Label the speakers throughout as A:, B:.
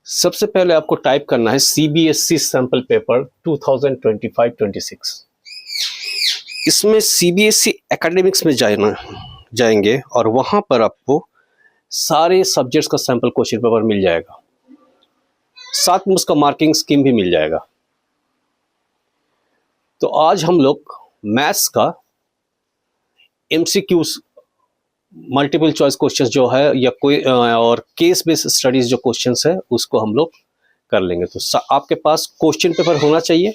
A: सबसे पहले आपको टाइप करना है सीबीएसई सैंपल पेपर 2025-26। इसमें सीबीएसई एकेडमिक्स में जाएंगे और वहां पर आपको सारे सब्जेक्ट्स का सैंपल क्वेश्चन पेपर मिल जाएगा, साथ में उसका मार्किंग स्कीम भी मिल जाएगा। तो आज हम लोग मैथ्स का एमसीक्यूज मल्टीपल चॉइस क्वेश्चंस जो है या कोई और केस बेस्ड स्टडीज जो क्वेश्चंस है उसको हम लोग कर लेंगे। तो आपके पास क्वेश्चन पेपर होना चाहिए,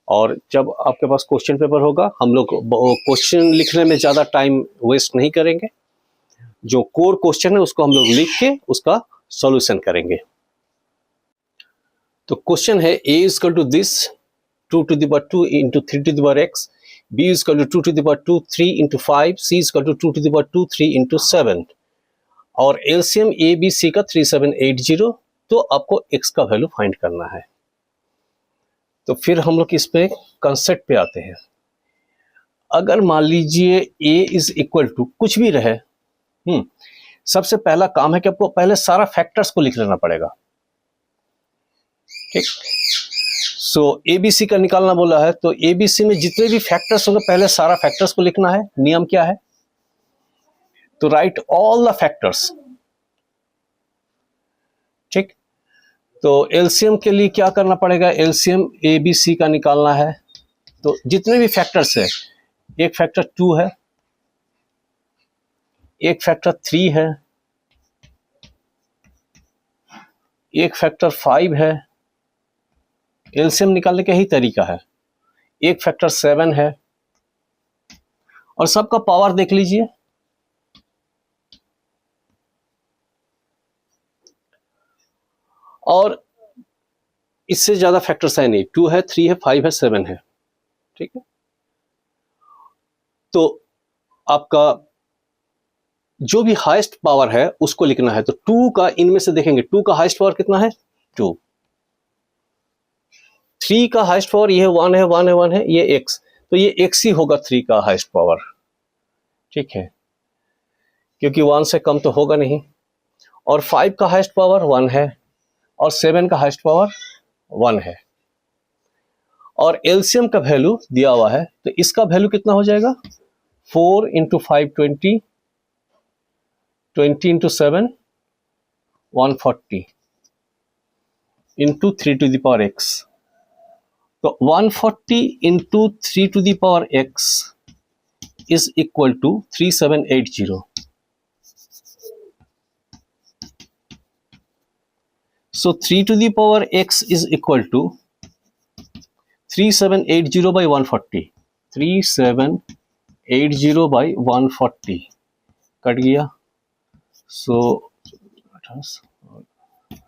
A: और जब आपके पास क्वेश्चन पेपर होगा हम लोग क्वेश्चन लिखने में ज़्यादा टाइम वेस्ट नहीं करेंगे। जो कोर क्वेश्चन है उसको हम लोग लिख के उसका सॉल्यूशन करेंगे। तो क्वेश्चन है a equal to this 2 to the power 2 into 3 to the power x, b is equal to 2 to the power 2 3 into 5, c is equal to 2 to the power 2 3 into 7 और एलसीएम ए बी सी का 3780। तो आपको x का value find करना है। तो फिर हम लोग इस पे कंसेप्ट पे आते हैं। अगर मान लीजिए a इज इक्वल टू कुछ भी रहे, सबसे पहला काम है कि आपको पहले सारा फैक्टर्स को लिख लेना पड़ेगा। ठीक, सो एबीसी का निकालना बोला है, तो एबीसी में जितने भी फैक्टर्स होंगे पहले सारा फैक्टर्स को लिखना है। नियम क्या है? तो राइट ऑल द फैक्टर्स। ठीक, तो एलसीएम के लिए क्या करना पड़ेगा? एलसीएम एबीसी का निकालना है। तो जितने भी फैक्टर्स है, एक फैक्टर 2 है, एक फैक्टर 3 है, एक फैक्टर 5 है। एलसीएम निकालने का ही तरीका है। एक फैक्टर 7 है, और सबका पावर देख लीजिए। और इससे ज्यादा फैक्टर्स है नहीं, 2 है, 3 है, 5 है, 7 है। ठीक है, तो आपका जो भी हाईएस्ट पावर है उसको लिखना है। तो 2 का इनमें से देखेंगे 2 का हाईएस्ट पावर कितना है? 2। 3 का हाईएस्ट पावर ये 1 है, 1 है, 1 है, ये x, तो ये x ही होगा 3 का हाईएस्ट पावर। ठीक है, क्योंकि 1 से कम तो होगा नहीं। और 5 का हाईएस्ट पावर 1 है, और 7 का हाईएस्ट पावर 1 है। और एलसीएम का वैल्यू दिया हुआ है, तो इसका वैल्यू कितना हो जाएगा? 4 into 5 20, 20 into 7 140 into 3 to the power x। तो 140 into 3 to the power x is equal to 3780। So 3 to the power x is equal to 3780 by 140। 3780 by 140 cut गया। So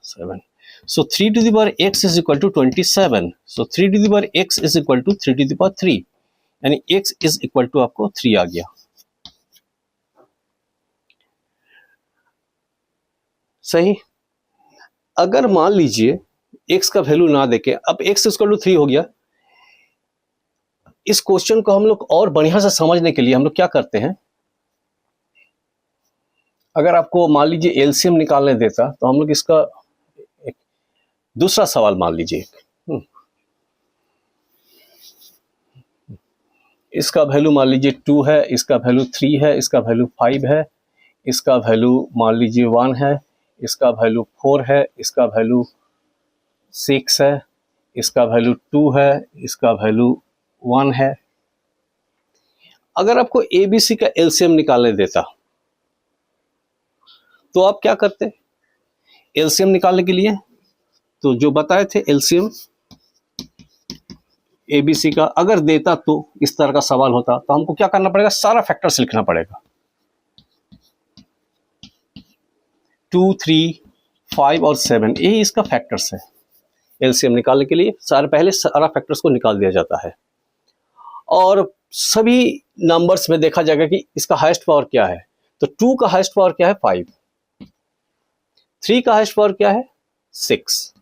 A: 7। So 3 to the power x is equal to 27। So 3 to the power x is equal to 3 to the power 3, यानी x is equal to आपको 3 आ गया। सही। अगर मान लीजिए x का value ना देके अब x इक्वल टू 3 हो गया, इस क्वेश्चन को हम लोग और बढ़िया से समझने के लिए हम लोग क्या करते हैं, अगर आपको मान लीजिए एलसीएम निकालने देता तो हम लोग इसका एक दूसरा सवाल मान लीजिए। इसका वैल्यू मान लीजिए 2 है, इसका वैल्यू 3 है, इसका वैल्यू 5 है, इसका वैल्यू मान लीजिए 1 है, इसका वैल्यू 4 है, इसका वैल्यू 6 है, इसका वैल्यू 2 है, इसका वैल्यू 1 है। अगर आपको एबीसी का एलसीएम निकालने देता तो आप क्या करते? एलसीएम निकालने के लिए तो जो बताए थे एलसीएम एबीसी का अगर देता तो इस तरह का सवाल होता, तो हमको क्या करना पड़ेगा? सारा फैक्टर्स लिखना पड़ेगा। 2 3 5 और 7 यही इसका फैक्टर्स है। एलसीएम निकालने के लिए पहले सारा फैक्टर्स को निकाल दिया जाता है, और सभी नंबर्स में देखा जाएगा कि इसका हाईएस्ट पावर क्या है। तो 2 का हाईएस्ट पावर क्या है? 5। 3 का हाईएस्ट पावर क्या है? 6।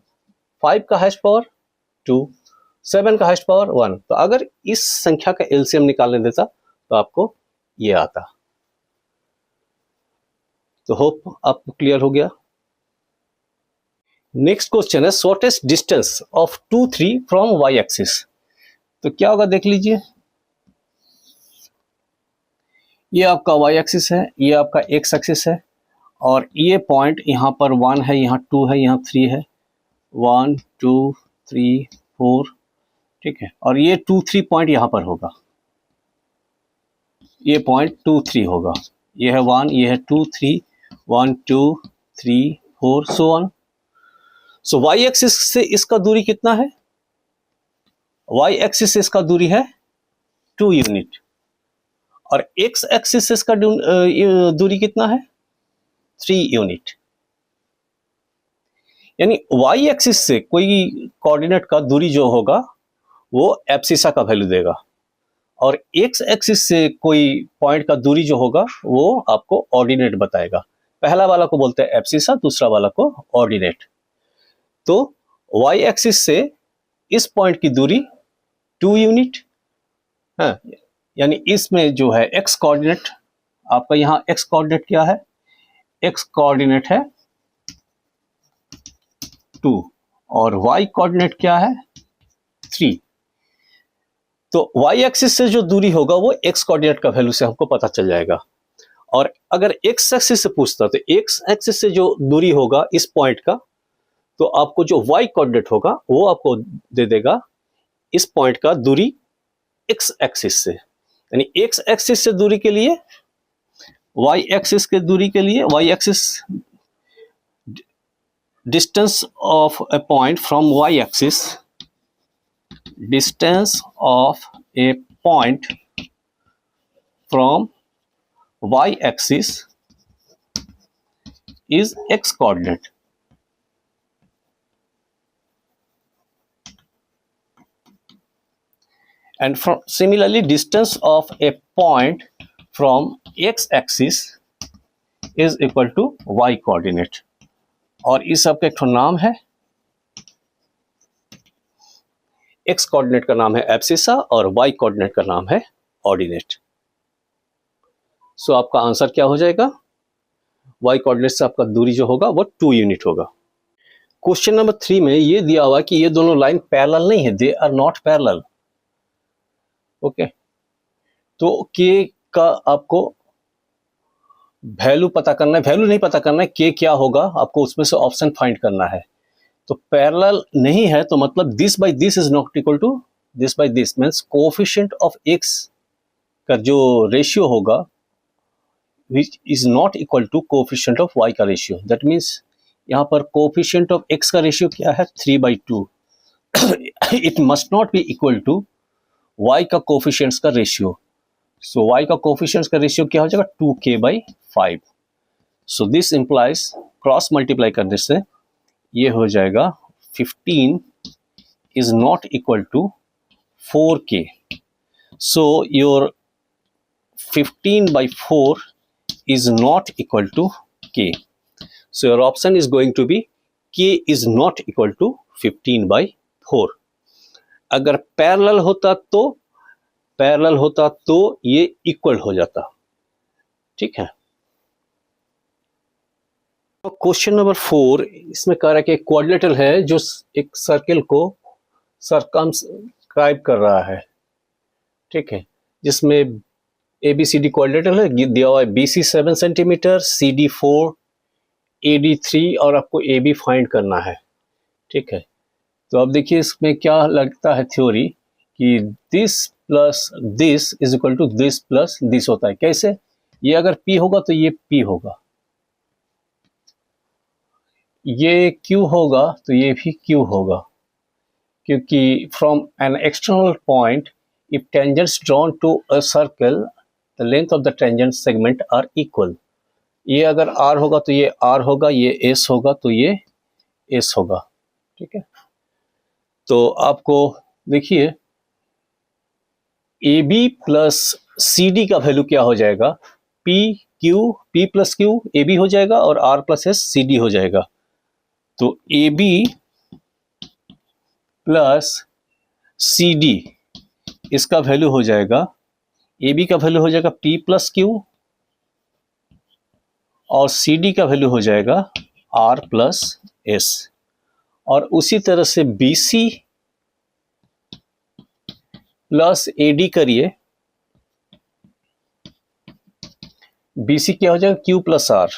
A: 5 का हाईएस्ट पावर 2। 7 का हाईएस्ट पावर 1। तो अगर इस संख्या का एलसीएम निकालने देता तो आपको ये आता। तो होप आपको क्लियर हो गया। नेक्स्ट क्वेश्चन है shortest distance of 2 3 from Y axis. तो क्या होगा देख लीजिए, ये आपका वाई एक्सिस है, ये आपका एक्स एक्सिस है, और ये पॉइंट यहाँ पर 1 है, यहाँ 2 है, यहाँ 3 है, 1 2 3 4, ठीक है। और ये 2 3 पॉइंट यहाँ पर होगा, ये पॉइंट 2 3 होगा, ये है 1, ये है 2 3, 1 2 3 4 so on. So Y axis से इसका दूरी कितना है, वाई एक्सिस से इसका दूरी है 2 यूनिट, और एक्स एक्सिस से इसका दूरी कितना है 3 यूनिट। यानी वाई एक्सिस से कोई कोऑर्डिनेट का दूरी जो होगा वो एब्सिसा का वैल्यू देगा, और एक्स एक्सिस से कोई पॉइंट का दूरी जो होगा वो आपको ऑर्डिनेट बताएगा। पहला वाला को बोलते हैं एब्सिसा, दूसरा वाला को ऑर्डिनेट। तो वाई एक्सिस से इस पॉइंट की दूरी 2 यूनिट है, यानी इसमें जो है एक्स कोऑर्डिनेट, आपका यहाँ एक्स कोऑर्डिनेट क्या है, एक्स कोऑर्डिनेट है 2 और वाई कोऑर्डिनेट क्या है 3। तो वाई एक्सिस से जो दूरी होगा वो एक्स कोऑर्डिनेट का वैल्यू से हमको पता चल जाएगा। और अगर एक्स एक्सिस से पूछता तो एक्स एक्सिस से जो दूरी होगा इस पॉइंट का, तो आपको जो वाई कोऑर्डिनेट होगा वो आपको दे देगा इस पॉइंट का दूरी एक्स एक्सिस से। यानी एक्स एक्सिस से दूरी के लिए, वाई एक्सिस के दूरी के लिए, Y axis distance of a point from Y axis, distance of a point from y axis is x coordinate, and from similarly distance of a point from x axis is equal to y coordinate। और इस सबका एक नाम है, x coordinate का नाम है abscissa और y कोऑर्डिनेट का नाम है ऑर्डिनेट। सो आपका आंसर क्या हो जाएगा, y कोऑर्डिनेट से आपका दूरी जो होगा वो 2 यूनिट होगा। क्वेश्चन नंबर 3 में ये दिया हुआ कि ये दोनों लाइन पैरेलल नहीं है, they are not parallel. Okay, तो k का आपको वैल्यू पता करना है, वैल्यू नहीं पता करना है, k क्या होगा आपको उसमें से ऑप्शन फाइंड करना है। तो पैरेलल नहीं है तो मतलब this by this is not equal to this by this, means coefficient of x का जो रेशियो होगा which is not equal to coefficient of y का रेशियो। दैट मीन्स यहाँ पर कोएफिशिएंट ऑफ x का रेशियो क्या है 3/2, it must not be equal to y का कोएफिशिएंट्स का रेशियो। सो y का कोएफिशिएंट्स का रेशियो क्या हो जाएगा 2k/5। So this implies cross multiply करने से ये हो जाएगा 15 is not equal to 4k। So your 15/4 is not equal to k. So your option is going to be k is not equal to 15/4। अगर parallel होता तो ये equal हो जाता, ठीक है। क्वेश्चन नंबर 4 इसमें कह रहा है कि क्वाड्रिलेटरल है जो एक सर्किल को सर्कमस्क्राइब कर रहा है, ठीक है, जिसमें ABCD क्वाड्रिलेटरल है, दिया हुआ है BC 7 सेंटीमीटर, CD 4, AD 3 और आपको AB फाइंड करना है, ठीक है। तो अब देखिए इसमें क्या लगता है थ्योरी कि this plus this is equal to this plus this होता है। कैसे, ये अगर P होगा तो ये P होगा, ये Q होगा तो ये भी Q होगा, क्योंकि from an external point if tangents drawn to a circle the length of the tangent segment are equal। ये अगर R होगा तो ये R होगा, ये S होगा तो ये S होगा, ठीक है। तो आपको देखिए AB प्लस CD का वैल्यू क्या हो जाएगा, P प्लस Q AB हो जाएगा और R प्लस S CD हो जाएगा। तो AB प्लस CD इसका वैल्यू हो जाएगा, AB का वैल्यू हो जाएगा P प्लस Q और CD का वैल्यू हो जाएगा R प्लस S। और उसी तरह से BC प्लस AD करिए, BC क्या हो जाएगा Q प्लस R,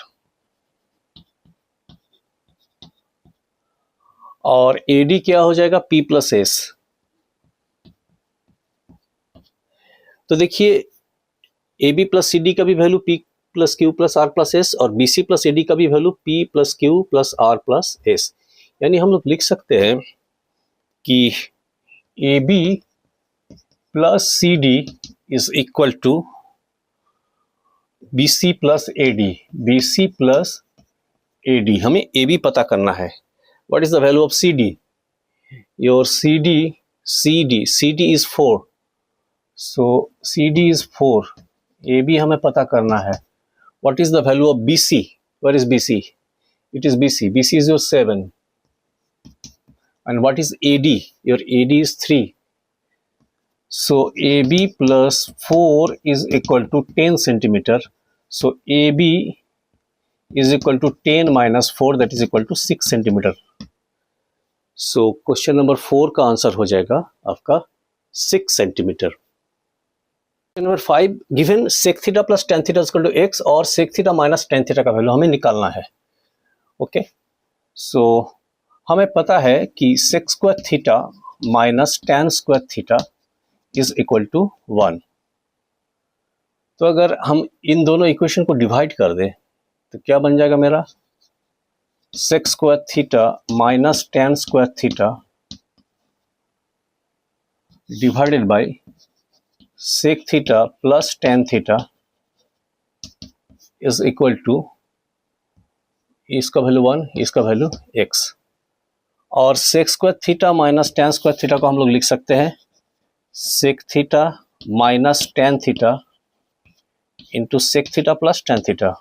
A: और AD क्या हो जाएगा P प्लस S। तो देखिए AB प्लस CD का भी value P plus Q plus R plus S, और BC प्लस AD का भी value P plus Q plus R plus S। यानी हम लोग लिख सकते हैं कि AB plus CD is equal to BC plus AD, BC plus AD। हमें AB पता करना है। What is the value of CD? Your CD is 4, so CD is 4, AB हमें पता करना है। What is the value of BC? Where is BC? It is BC is your 7, and what is AD? Your AD is 3, so AB plus 4 is equal to 10 centimeter, so AB is equal to 10 minus 4, that is equal to 6 centimeter. So question number 4 का answer हो जाएगा आपका 6 centimetre. Question number 5, given sec theta plus tan theta equal to x और sec theta minus tan theta का value हमें निकालना है। Okay, so हमें पता है कि sec square theta minus tan square theta is equal to 1। तो अगर हम इन दोनों इक्वेशन को डिवाइड कर दें तो क्या बन जाएगा मेरा, sec square theta minus tan square theta divided by sec theta plus tan theta is equal to, इसका वैल्यू 1, इसका वैल्यू x, और sec square theta minus tan square theta को हम लोग लिख सकते हैं sec theta minus tan theta into sec theta plus tan theta,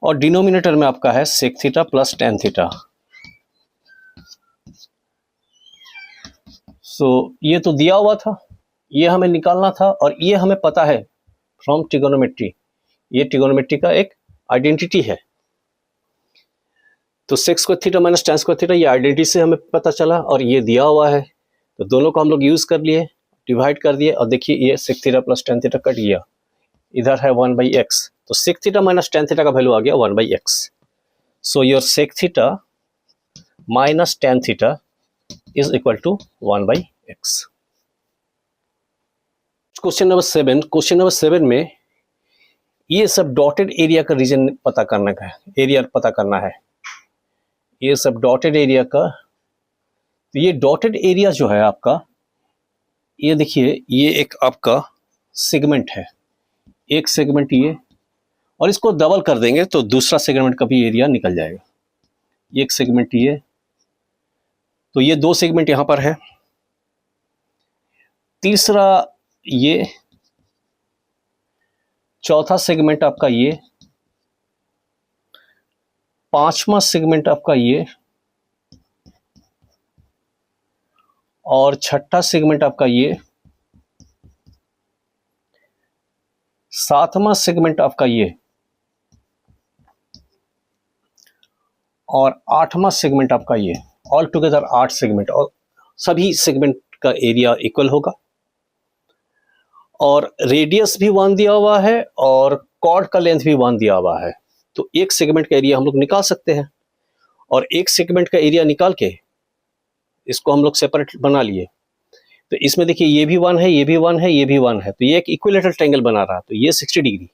A: और डिनोमिनेटर में आपका है sec theta plus tan theta. So ये तो दिया हुआ था, ये हमें निकालना था, और ये हमें पता है फ्रॉम ट्रिगोनोमेट्री, ये ट्रिगोनोमेट्री का एक आइडेंटिटी है। तो sec square theta minus tan square theta ये आइडेंटिटी से हमें पता चला, और ये दिया हुआ है, तो दोनों को हम लोग यूज कर लिए, डिवाइड कर दिए, और देखिए ये sec theta plus tan theta cut गया, इधर है 1/x, तो sec theta minus tan theta का वैल्यू आ गया 1/x। So your sec theta minus tan theta is equal to 1/x। Question number 7, question number 7 में ये सब डॉटेड एरिया का रीजन पता करना है, एरिया पता करना है, ये सब डॉटेड एरिया का। तो ये डॉटेड एरिया जो है आपका, ये देखिए ये एक आपका सेगमेंट है, एक सेगमेंट ये, और इसको डबल कर देंगे तो दूसरा सेगमेंट का भी एरिया निकल जाएगा। ये एक सेगमेंट ये, तो ये दो सेगमेंट यहां पर है, तीसरा ये, चौथा सेगमेंट आपका ये, पांचवा सेगमेंट आपका ये, और छठा सेगमेंट आपका ये, सातवां सेगमेंट आपका ये, और आठवां सेगमेंट आपका ये। ऑल टुगेदर 8 सेगमेंट, और सभी सेगमेंट का एरिया इक्वल होगा, और रेडियस भी 1 दिया हुआ है, और कॉर्ड का लेंथ भी 1 दिया हुआ है। तो एक सेगमेंट का एरिया हम लोग निकाल सकते हैं, और एक सेगमेंट का एरिया निकाल के इसको हम लोग सेपरेट बना लिए। तो इसमें देखिए ये भी 1 है, ये भी 1 है, ये भी 1 है, तो ये एक इक्विलेटरल ट्रायंगल बना रहा है, तो ये 60 डिग्री,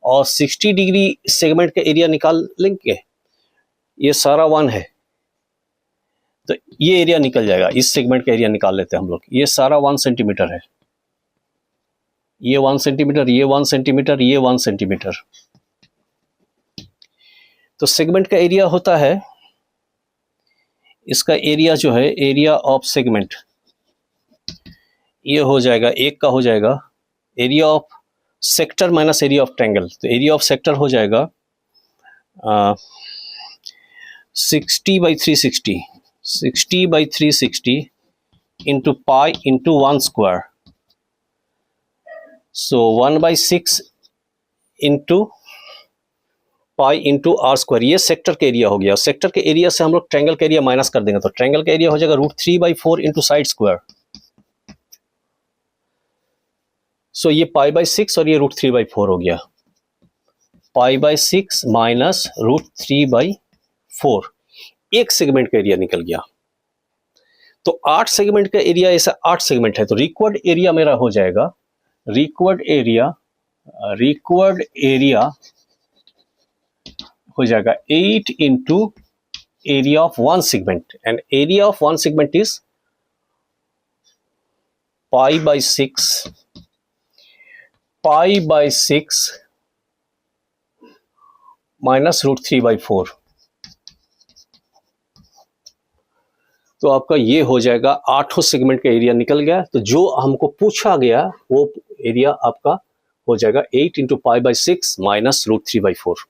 A: और 60 डिग्री सेगमेंट का एरिया निकाल लेंगे, ये सारा 1 है, तो ये एरिया निकल जाएगा। इस सेगमेंट का एरिया निकाल लेते हैं हम लोग, ये सारा 1 सेंटीमीटर है, ये 1 सेंटीमीटर, ये 1 सेंटीमीटर, ये 1 सेंटीमीटर। तो सेगमेंट का एरिया होता है, इसका एरिया जो है, एरिया ऑफ सेगमेंट, ये हो जाएगा, एक का हो जाएगा area of sector minus area of triangle, तो एरिया ऑफ सेक्टर हो जाएगा 60/360, 60/360 into pi into 1 square, so 1/6 into pi into r square, ये सेक्टर का एरिया हो गया। सेक्टर के एरिया से हम लोग ट्रायंगल का एरिया माइनस कर देंगे, तो ट्रायंगल का एरिया हो जाएगा √3/4 इंटू साइड स्क्वायर। सो ये π/6 और ये √3/4 हो गया, π/6 माइनस √3/4। एक सेगमेंट का एरिया निकल गया। तो 8 सेगमेंट का एरिया, ऐसा 8 सेगमेंट है, तो रिक्वायर्ड एरिया मेरा हो जाएगा, रिक्वायर्ड एरिया हो जाएगा 8 into area of one segment, and area of one segment is π/6 minus √3/4। तो आपका ये हो जाएगा, 8 सेगमेंट का एरिया निकल गया। तो जो हमको पूछा गया वो एरिया आपका हो जाएगा 8 इंटू π/6 माइनस √3/4।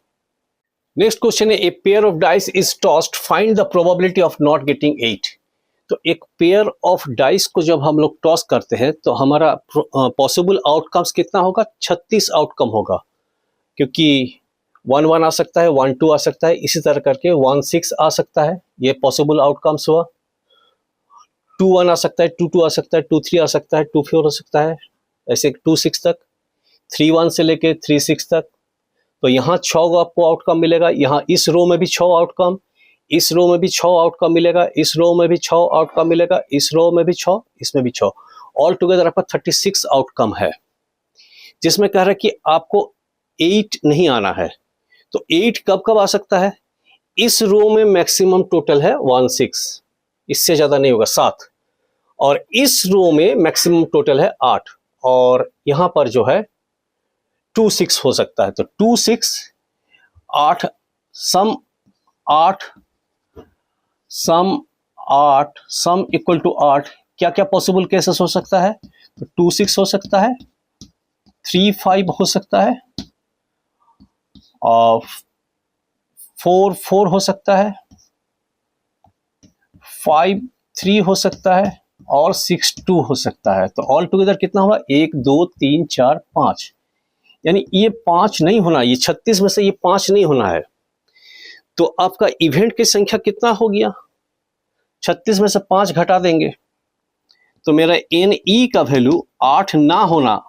A: नेक्स्ट क्वेश्चन है, a pair of dice is tossed, find the probability of not getting 8। तो एक पेयर ऑफ डाइस को जब हम लोग टॉस करते हैं तो हमारा पॉसिबल आउटकम्स कितना होगा, 36 आउटकम होगा, क्योंकि 1-1 आ सकता है, 1-2 आ सकता है, इसी तरह करके 1-6 आ सकता है, ये पॉसिबल आउटकम्स हुआ। 2-1 आ सकता है, 2-2 आ सकता है, 2-3 आ सकता है, 2-4 हो सकता है, ऐसे 2-6 तक, 3-1 से लेके 3-6 तक। तो यहाँ 6 आपको आउटकम मिलेगा, यहाँ इस रो में भी 6 आउटकम, इस रो में भी 6 आउटकम मिलेगा, इस रो में भी 6 आउटकम मिलेगा, इस रो में भी 6, इसमें भी 6, ऑल टुगेदर आपका 36 आउटकम है, जिसमें कह रहा है कि आपको 8 नहीं आना है। तो 8 कब कब आ सकता है, इस रो में मैक्सिमम टोटल है 16, इससे ज्यादा नहीं होगा 7, और इस रो में मैक्सिमम टोटल है 8, और यहां पर जो है 2-6 हो सकता है। तो 2-6 8 सम 8 सम इक्वल टू 8, क्या क्या पॉसिबल केसेस हो सकता है, तो 2-6 हो सकता है, 3-5 हो सकता है, और 4-4 हो सकता है, 5-3 हो सकता है, और 6-2 हो सकता है। तो ऑल टुगेदर कितना हुआ, 1 2 3 4 5, यानी ये 5 नहीं होना, ये 36 में से ये 5 नहीं होना है। तो आपका इवेंट की संख्या कितना हो गया, 36 में से 5 घटा देंगे, तो मेरा NE का वैल्यू 8 ना होना,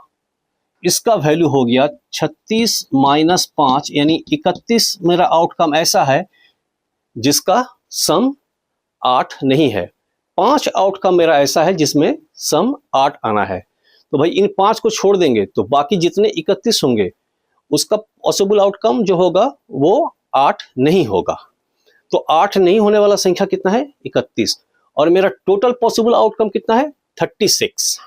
A: इसका वैल्यू हो गया 36 माइनस 5, यानी 31 मेरा आउटकम ऐसा है जिसका सम 8 नहीं है। 5 आउटकम मेरा ऐसा है जिसमें सम 8 आना है। तो भाई इन 5 को छोड़ देंगे तो बाकी जितने 31 होंगे उसका पॉसिबल आउटकम जो होगा वो 8 नहीं होगा। तो 8 नहीं होने वाला संख्या कितना है, 31, और मेरा टोटल पॉसिबल आउटकम कितना है, 36।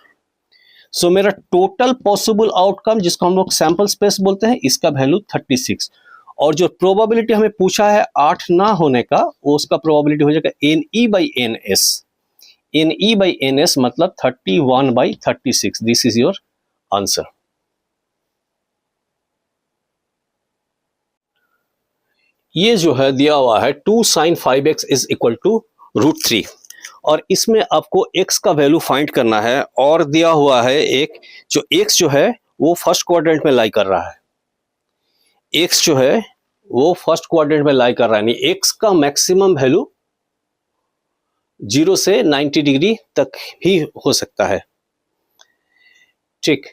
A: सो मेरा टोटल पॉसिबल आउटकम, जिसको हम लोग सैंपल स्पेस बोलते हैं, इसका वैल्यू 36, और जो प्रोबेबिलिटी हमें पूछा है 8 ना होने का, वो उसका प्रोबेबिलिटी हो जाएगा NE/NS। NE/NS मतलब 31/36। This is your answer. ये जो है दिया हुआ है 2 sin 5x is equal to √3, और इसमें आपको x का वैल्यू फाइंड करना है, और दिया हुआ है एक जो x जो है वो फर्स्ट क्वाड्रेंट में लाई कर रहा है, x जो है वो फर्स्ट क्वाड्रेंट में लाई कर रहा है, यानी x का मैक्सिमम वैल्यू 0 से 90 डिग्री तक ही हो सकता है। ठीक,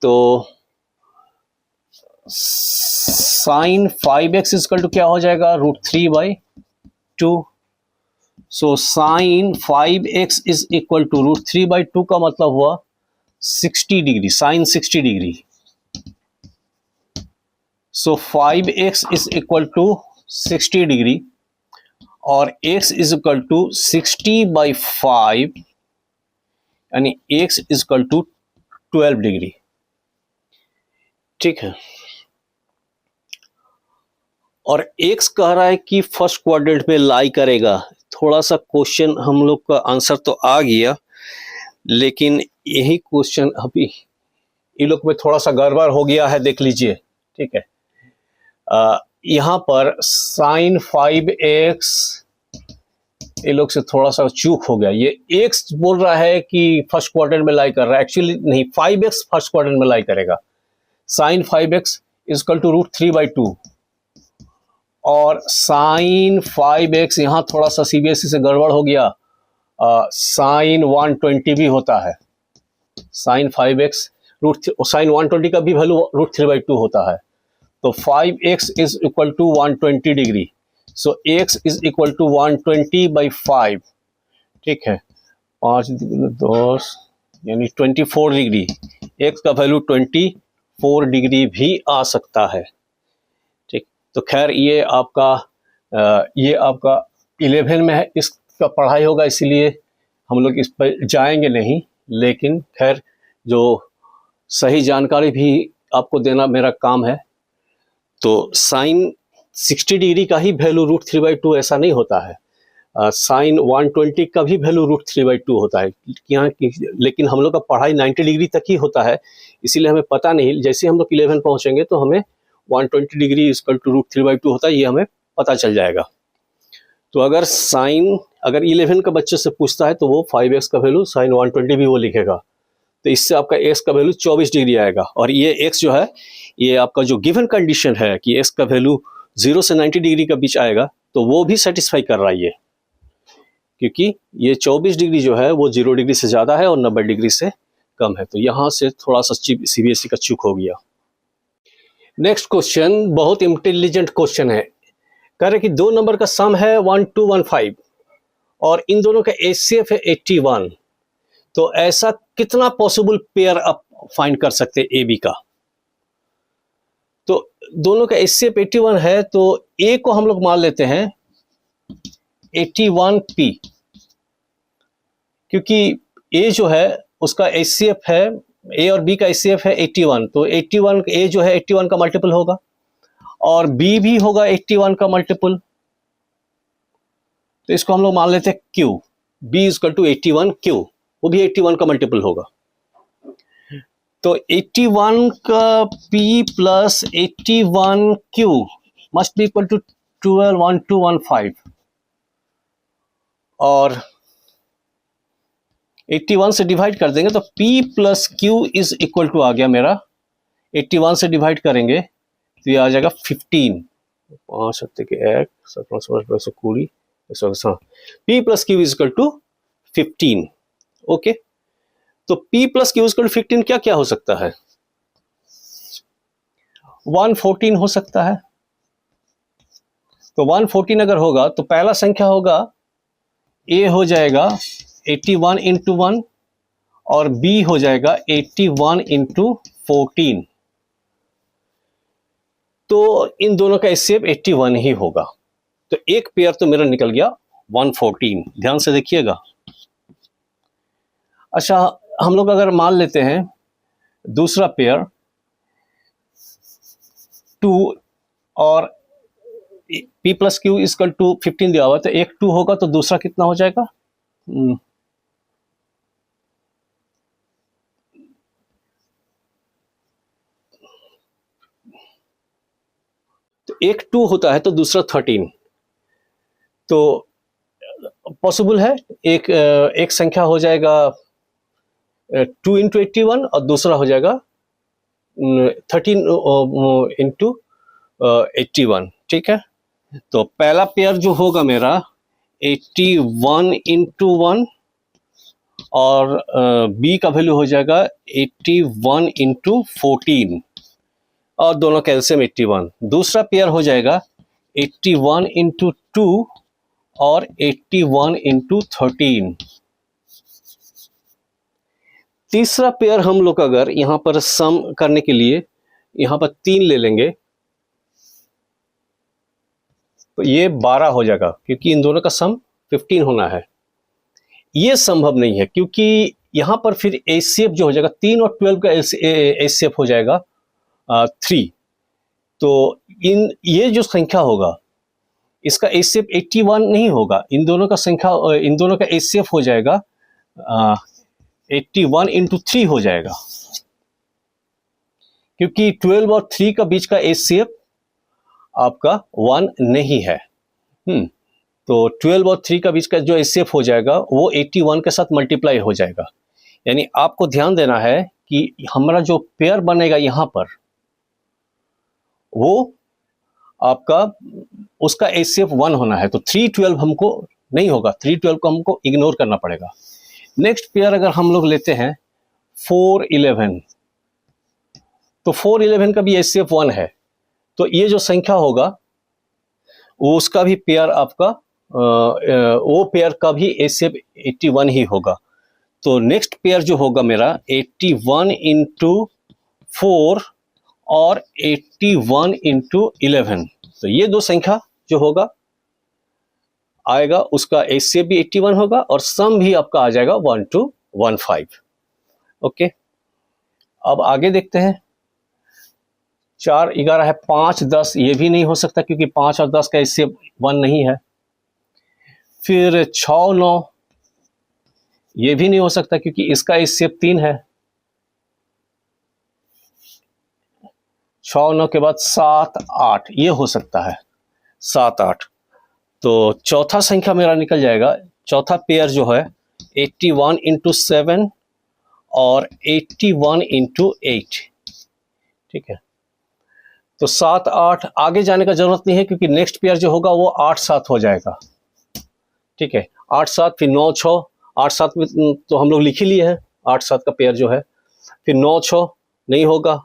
A: तो sin 5x इक्वल टू क्या हो जाएगा, √3/2। So sin 5x is equal to √3/2 का मतलब हुआ 60 degree, sin 60 degree. So 5x is equal to 60 degree, और x इज इक्वल टू 60/5, यानी x is equal to 12 degree. ठीक है, और x कह रहा है कि फर्स्ट क्वाड्रेंट में लाई करेगा। थोड़ा सा क्वेश्चन हम लोग का आंसर तो आ गया, लेकिन यही क्वेश्चन अभी इन लोग में थोड़ा सा गड़बड़ हो गया है, देख लीजिए। ठीक है, यहाँ पर sin 5x ये लोग से थोड़ा सा चूक हो गया। ये x बोल रहा है कि फर्स्ट क्वाड्रेंट में लाई कर रहा है, एक्चुअली नहीं, 5x फर्स्ट क्वाड्रेंट में लाई करेगा। sin 5x is equal to √3/2, और साइन 5x, यहाँ थोड़ा सा सीबीएसई से गड़बड़ हो गया, साइन 120 भी होता है। साइन 5x साइन 120 का भी वैल्यू √3/2 होता है। तो 5x is equal to 120 degree, so x is equal to 120/5, ठीक है, 5 10 यानी 24 डिग्री। x का वैल्यू 24 डिग्री भी आ सकता है, ठीक। तो खैर ये आपका 11 में है, इसका पढ़ाई होगा, इसीलिए हम लोग इस पर जाएंगे नहीं, लेकिन खैर जो सही जानकारी भी आपको देना मेरा काम है। तो साइन 60 डिग्री का ही वैल्यू √3/2 ऐसा नहीं होता है, साइन 120 का भी वैल्यू √3/2 होता है यहाँ, लेकिन हम लोग का पढ़ाई 90 डिग्री तक ही होता है, इसीलिए हमें पता नहीं। जैसे हम लोग 11 पहुंचेंगे तो हमें 120 डिग्री इक्वल टू √3/2 होता है, ये हमें पता चल जाएगा। तो अगर 11 का बच्चे से पूछता है तो वो 5x का वैल्यू साइन 120 भी वो लिखेगा, तो इससे आपका x का वैल्यू 24 डिग्री आएगा। और ये x जो है, ये आपका जो गिवन कंडीशन है कि x का वैल्यू 0 से 90 डिग्री के बीच आएगा, तो वो भी सेटिस्फाई कर रहा है ये, क्योंकि ये 24 डिग्री जो है वो 0 डिग्री से ज़्यादा है और 90 डिग्री से कम है। तो यहाँ से थोड़ा सा सीबीएसई का चूक हो गया। नेक्स्ट क्वेश्चन बहुत इंटेलिजेंट क्वेश्चन है। कह रहे कि 2 नंबर का सम है 1215 और इन दोनों का एचसीएफ है 81, तो ऐसा कितना पॉसिबल पेयर आप फाइंड कर सकते हैं ए बी का। तो दोनों का एचसीएफ 81 है, तो ए को हम लोग मान लेते हैं 81p, क्योंकि ए जो है उसका एचसीएफ है, ए और बी का एचसीएफ है 81, तो 81 ए जो है 81 का मल्टीपल होगा और बी भी होगा 81 का मल्टीपल, तो इसको हम लोग मान लेते हैं Q, B equal to 81 Q, वो भी 81 का मल्टीपल होगा। तो 81 का P plus 81 Q must be equal to 1215, और 81 से डिवाइड कर देंगे तो P plus Q is equal to आ गया मेरा, 81 से डिवाइड करेंगे तो ये आ जाएगा 15, 5 सत्ते के 1 17 20 P plus Q is equal to 15। Okay, तो P plus Q is equal to 15 क्या क्या हो सकता है, 114 हो सकता है। तो 114 अगर होगा तो पहला संख्या होगा A हो जाएगा 81 इंटू 1 और B हो जाएगा 81 इंटू 14, तो इन दोनों का एचसीएफ 81 ही होगा। तो एक पेयर तो मेरा निकल गया 114, ध्यान से देखिएगा। अच्छा, हम लोग अगर मान लेते हैं दूसरा पेयर 2 और P plus Q equal to 15 दिया हुआ, तो एक 2 होगा तो दूसरा कितना हो जाएगा, तो एक 2 होता है तो दूसरा 13, तो पॉसिबल है एक संख्या हो जाएगा 2 इंटू 81 और दूसरा हो जाएगा 13 इंटू 81, ठीक है। तो पहला पेयर जो होगा मेरा 81 इंटू 1 और B का वैल्यू हो जाएगा 81 इंटू 14 और दोनों कैल्शियम 81। दूसरा पेयर हो जाएगा 81 इंटू 2 और 81 इंटू 13। तीसरा पेयर हम लोग अगर यहाँ पर सम करने के लिए यहाँ पर 3 ले लेंगे तो ये 12 हो जाएगा, क्योंकि इन दोनों का सम 15 होना है। ये संभव नहीं है क्योंकि यहाँ पर फिर एचसीएफ जो हो जाएगा 3 और 12 का एचसीएफ हो जाएगा 3, तो ये जो संख्या होगा इसका एचसीएफ 81 नहीं होगा, इन दोनों का एचसीएफ हो जाएगा 81 इंटू 3 हो जाएगा, क्योंकि 12 और 3 का बीच का एचसीएफ आपका 1 नहीं है। तो 12 और 3 का बीच का जो एचसीएफ हो जाएगा वो 81 के साथ मल्टीप्लाई हो जाएगा। यानी आपको ध्यान देना है कि हमारा जो पेयर बनेगा यहाँ पर वो आपका उसका HCF 1 होना है, तो 312 हमको नहीं होगा, 312 को हमको इग्नोर करना पड़ेगा। नेक्स्ट पेयर अगर हम लोग लेते हैं 411, तो 411 का भी HCF 1 है, तो ये जो संख्या होगा वो उसका भी पेयर आपका वो पेयर का भी HCF 81 ही होगा। तो नेक्स्ट पेयर जो होगा मेरा 81 इंटू 4 और 81 इंटू 11, तो ये दो संख्या जो होगा आएगा, उसका HCF भी 81 होगा और सम भी आपका आ जाएगा 1215। ओके, अब आगे देखते हैं। 4 11 है, 5 10 ये भी नहीं हो सकता क्योंकि 5 और 10 का HCF 1 नहीं है। फिर 6 9 ये भी नहीं हो सकता क्योंकि इसका HCF 3 है। 6 9 के बाद 7 8 ये हो सकता है, 7 8। तो चौथा संख्या मेरा निकल जाएगा, चौथा पेयर जो है 81 इंटू 7 और 81 इंटू 8। ठीक है, तो 7 8 आगे जाने का जरूरत नहीं है क्योंकि नेक्स्ट पेयर जो होगा वो 8 7 हो जाएगा। ठीक है, 8 7, फिर 9 6, 8 7 में तो हम लोग लिख ही लिए हैं 8 7 का पेयर जो है। फिर 9 6 नहीं होगा,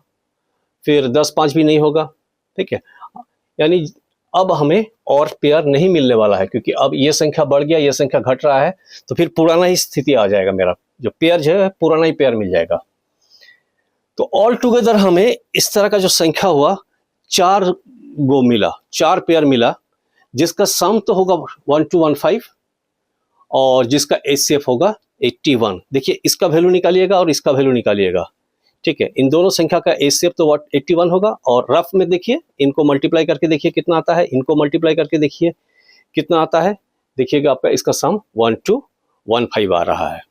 A: फिर 10 5 भी नहीं होगा। ठीक है, यानी अब हमें और पेयर नहीं मिलने वाला है क्योंकि अब ये संख्या बढ़ गया, ये संख्या घट रहा है, तो फिर पुराना ही स्थिति आ जाएगा, मेरा जो पेयर जो है पुराना ही पेयर मिल जाएगा। तो ऑल टुगेदर हमें इस तरह का जो संख्या हुआ 4 गो मिला, 4 पेयर मिला, जिसका सम तो होगा 1215 और जिसका HCF होगा 81। देखिए इसका वैल्यू निकालिएगा और इसका वैल्यू निकालिएगा। ठीक है, इन दोनों संख्या का HCF तो 81 होगा और रफ में देखिए इनको मल्टीप्लाई करके देखिए कितना आता है, इनको मल्टीप्लाई करके देखिए कितना आता है। देखिएगा आपका इसका सम 1215 आ रहा है।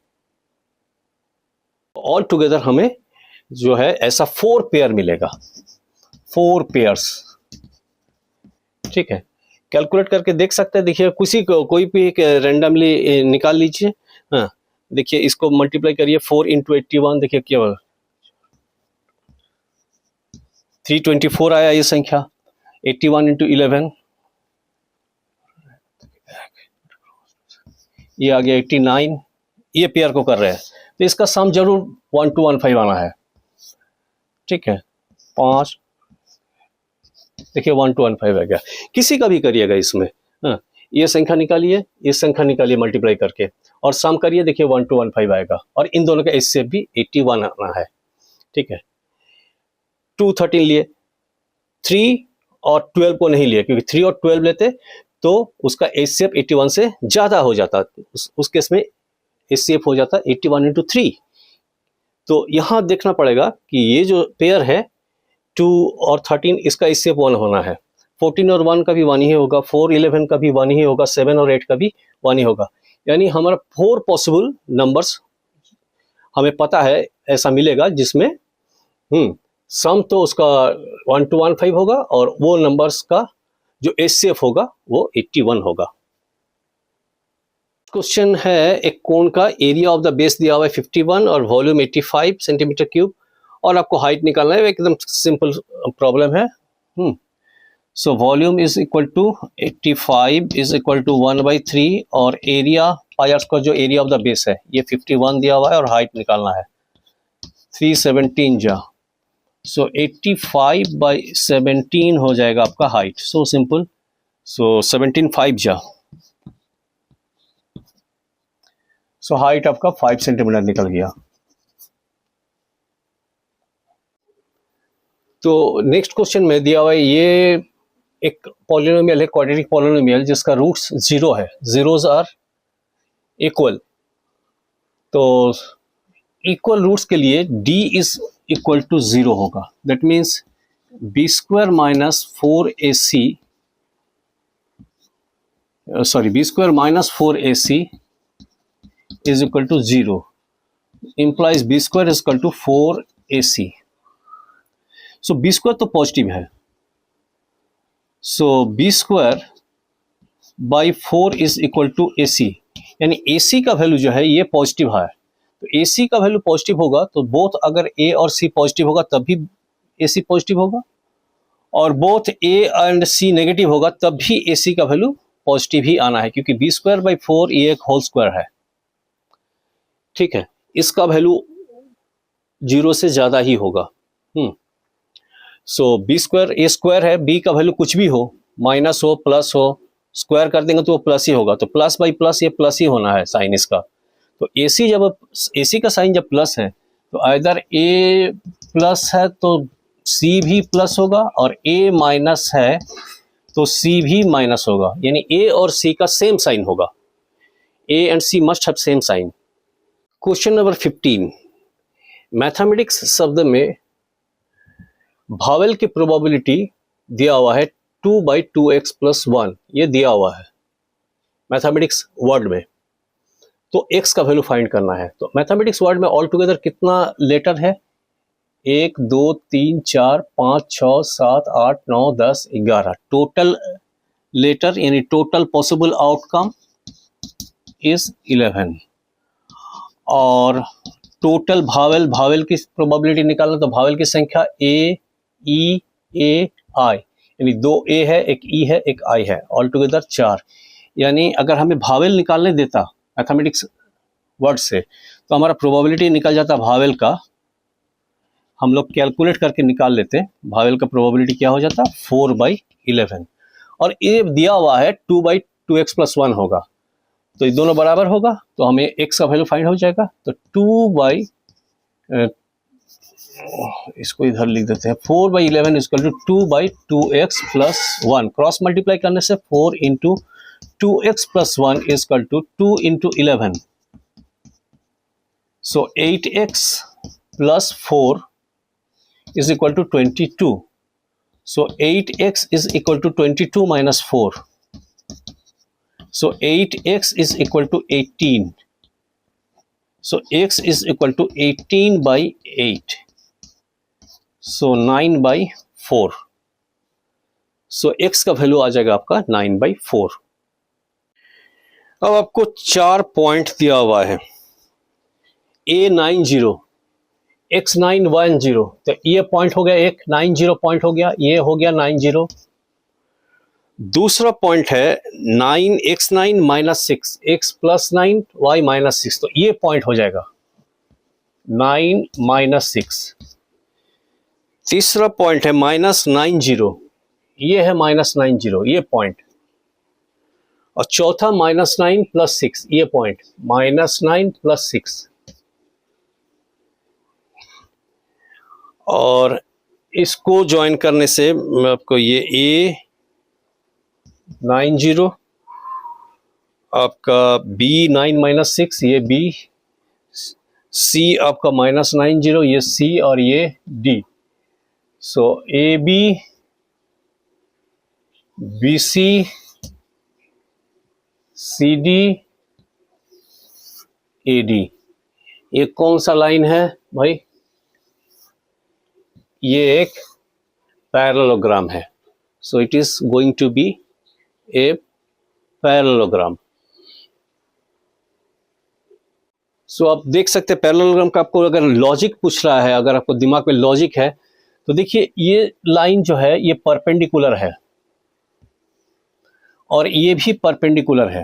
A: ऑल टुगेदर हमें जो है ऐसा 4 पेयर मिलेगा, 4 पेयर्स। ठीक है, कैलकुलेट करके देख सकते हैं। देखिए कोई भी एक रैंडमली निकाल लीजिए। हाँ, देखिए इसको मल्टीप्लाई करिए 4 इंटू 81, देखिए क्या 324 आया ये संख्या। 81 इंटू 11 ये आ गया 89, ये पेयर को कर रहे हैं, तो इसका सम जरूर 1215 आना है। ठीक है, 5 देखिए 1215 आ गया। किसी का भी करिएगा इसमें। हाँ, ये संख्या निकालिए, ये संख्या निकालिए मल्टीप्लाई करके और सम करिए, देखिए 1215 आएगा और इन दोनों का HCF भी 81 आना है। ठीक है, 2 13 लिए, 3 और 12 को नहीं लिए क्योंकि 3 और 12 लेते तो उसका HCF 81 से ज़्यादा हो जाता, उस केस में HCF हो जाता 81 इंटू 3। तो यहाँ देखना पड़ेगा कि ये जो पेयर है 2 और 13 इसका HCF 1 होना है, 14 और 1 का भी 1 ही होगा, 4 11 का भी 1 ही होगा, 7 और 8 का भी 1 ही होगा। यानी हमारा 4 पॉसिबल नंबर्स हमें पता है ऐसा मिलेगा जिसमें सम तो उसका 1215 होगा और वो नंबर्स का जो HCF होगा वो 81 होगा। क्वेश्चन है, एक कोण का एरिया ऑफ द बेस दिया हुआ है 51 और वॉल्यूम 85 सेंटीमीटर क्यूब और आपको हाइट निकालना है। एकदम सिंपल प्रॉब्लम है। So volume is equal to 85 is equal to 1/3 और एरिया पाई स्क्वायर जो एरिया ऑफ द बेस है ये 51 दिया हुआ है और हाइट निकालना है 317 जा। सो 85/17 हो जाएगा आपका हाइट। सो सिंपल, सो 17 5 जा। सो हाइट आपका 5 सेंटीमीटर निकल गया। तो नेक्स्ट क्वेश्चन में दिया हुआ है, ये एक पॉलिनोमियल है, क्वाड्रेटिक पॉलिनोमियल जिसका रूट्स 0 है, जीरोज आर इक्वल। तो इक्वल रूट्स के लिए d इज इक्वल टू 0 होगा। That means b² minus 4ac b² minus 4ac is equal to 0 implies b² is equal to 4ac। सो b² तो positive है, so b² by 4 is equal to ac, यानी ac का value जो है ये positive है। तो AC का वैल्यू पॉजिटिव होगा तो बोथ अगर A और C पॉजिटिव होगा तब भी AC पॉजिटिव होगा और both A and C negative होगा तब भी ए सी का वैल्यू पॉजिटिव ही आना है, क्योंकि बी स्क्वायर बाई 4 ये एक होल स्क्वायर है, ठीक है, इसका वैल्यू 0 से ज़्यादा ही होगा। सो बी स्क्वायर ए स्क्वायर है, बी का वैल्यू कुछ भी हो, माइनस हो प्लस हो, स्क्वायर कर देंगे तो वो प्लस ही होगा, तो प्लस बाई प्लस ये प्लस ही होना है साइन इसका। तो AC जब AC का साइन जब प्लस है तो आइदर A प्लस है तो C भी प्लस होगा, और A माइनस है तो C भी माइनस होगा, यानी A और C का सेम साइन होगा। A and C must have same sign. Question number 15, mathematics शब्द में भावेल की प्रोबेबिलिटी दिया हुआ है 2/2x + 1, ये दिया हुआ है मैथमेटिक्स वर्ड में। तो x का वैल्यू फाइंड करना है। तो मैथमेटिक्स वर्ड में ऑल टुगेदर कितना लेटर है? 1 2 3 4 5 6 7 8 9 10 11 टोटल लेटर, यानी टोटल पॉसिबल आउटकम इज 11। और टोटल भावेल, भावेल की प्रोबेबिलिटी निकालना, तो भावेल की संख्या A E A I, यानी 2 A है, एक E है, एक I है, ऑल टुगेदर 4। यानी अगर हमें भावेल निकालने देता मैथमेटिक्स वर्ड से तो हमारा प्रोबेबिलिटी निकल जाता भावेल का, हम लोग कैलकुलेट करके निकाल लेते, भावेल का प्रोबेबिलिटी क्या हो जाता 4/11। और ये दिया हुआ है 2/2x + 1 होगा, तो ये दोनों बराबर होगा, तो हमें x का वैल्यू फाइंड हो जाएगा। तो 2 इसको इधर लिख देते हैं, 4/11 = 2/2x + 1, क्रॉस मल्टीप्लाई करने से 4 × 2x + 1 = 2 × 11, so 8x + 4 = 22, so 8x = 22 - 4, so 8x = 18, so x = 18/8, so 9/4, so x का वैल्यू आ जाएगा आपका 9/4। अब आपको 4 पॉइंट दिया हुआ है, A90 X910, तो ये पॉइंट हो गया एक, 90 पॉइंट हो गया, ये हो गया 90। दूसरा पॉइंट है 9x9 - 6, x + 9 y - 6, तो ये पॉइंट हो जाएगा 9 - 6। तीसरा पॉइंट है -90, ये है -90, ये पॉइंट। और चौथा -9 + 6, ये पॉइंट, -9 + 6। और इसको ज्वाइन करने से आपको ये A90, आपका B9 - 6, ये B, C आपका -90, ये C और ये D, सो AB BC CD AD, ये कौन सा लाइन है भाई? ये एक पैरेललोग्राम है, so it is going to be a parallelogram. सो आप देख सकते हैं पैरेललोग्राम का, आपको अगर लॉजिक पूछ रहा है, अगर आपको दिमाग में लॉजिक है, तो देखिए ये लाइन जो है ये परपेंडिकुलर है और ये भी परपेंडिकुलर है।